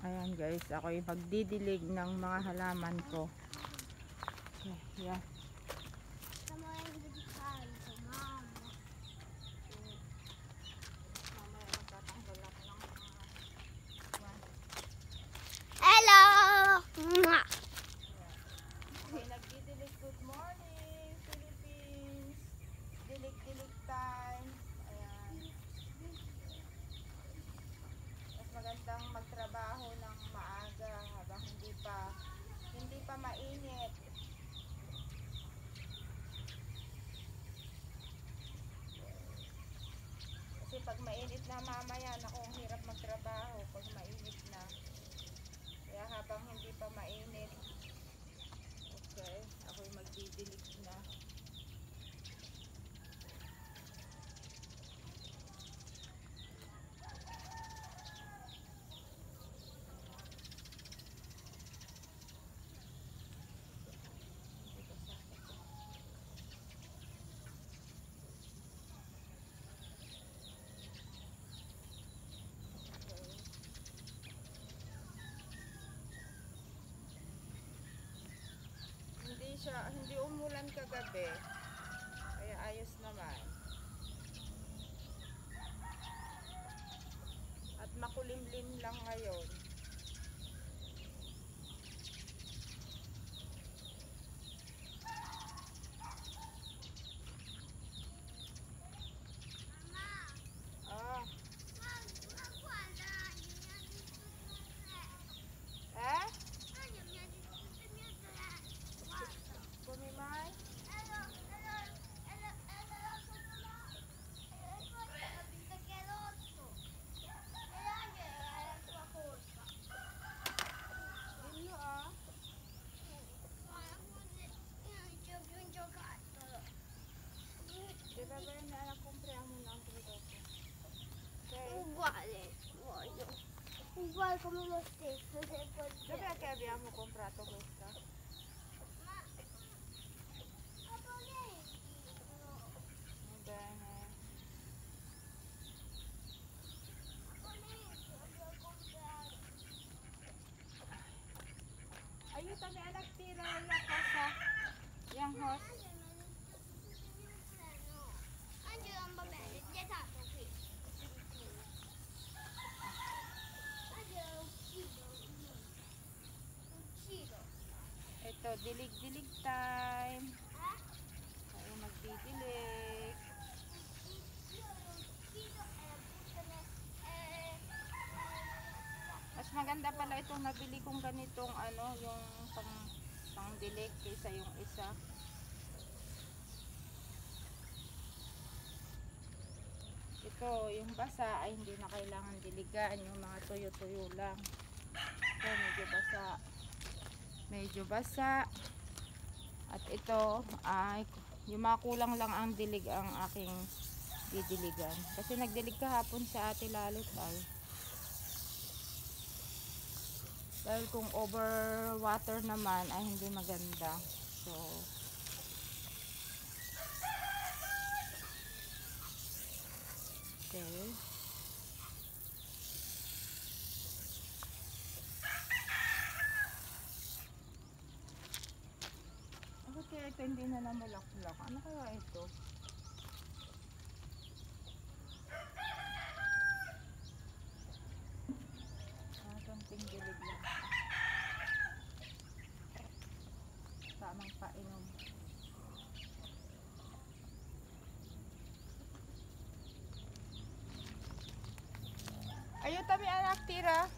Ayan guys, ako yung magdidilig ng mga halaman ko. So, yeah. Hello! Okay, nagdidilig. Good morning, Philippines. Dilig-dilig time. Ayan. Mas magandang magtrabaho ng maaga habang hindi pa mainit. Kasi pag mainit na mamaya, naku, ang hirap magtrabaho pag mainit na. Kaya habang hindi pa mainit, okay, ako'y magdidilig na. Hindi umulan kagabi, kaya ayos naman. At makulimlim lang ngayon. Ah. Eh? Kumimay? Uguale come lo stesso, se Dov'è che abbiamo comprato questa? Va bene. Aiutami anak, tira la cosa. Yang hos. Angelo non va bene, vietato qui. Angelo uccido. Ito, dilig-dilig time. Tayo magdidilig. Mas maganda pala itong nabili kong ganitong ano, yung pang dilig kaysa yung isa. Ito, yung basa ay hindi na kailangan diligan, yung mga tuyo-tuyo lang. Ito, medyo basa. Medyo basa. At ito ay yung mga kulang lang ang dilig ang aking didiligan. Kasi nagdilig kahapon sa Ate Lalit dahil kung over water naman ay hindi maganda. So okay. Bakit kaya ito hindi na namulak-mulak? Ano kaya ito? Konting dilig lang. Tamang painom. Ayun, tabi anak, tira.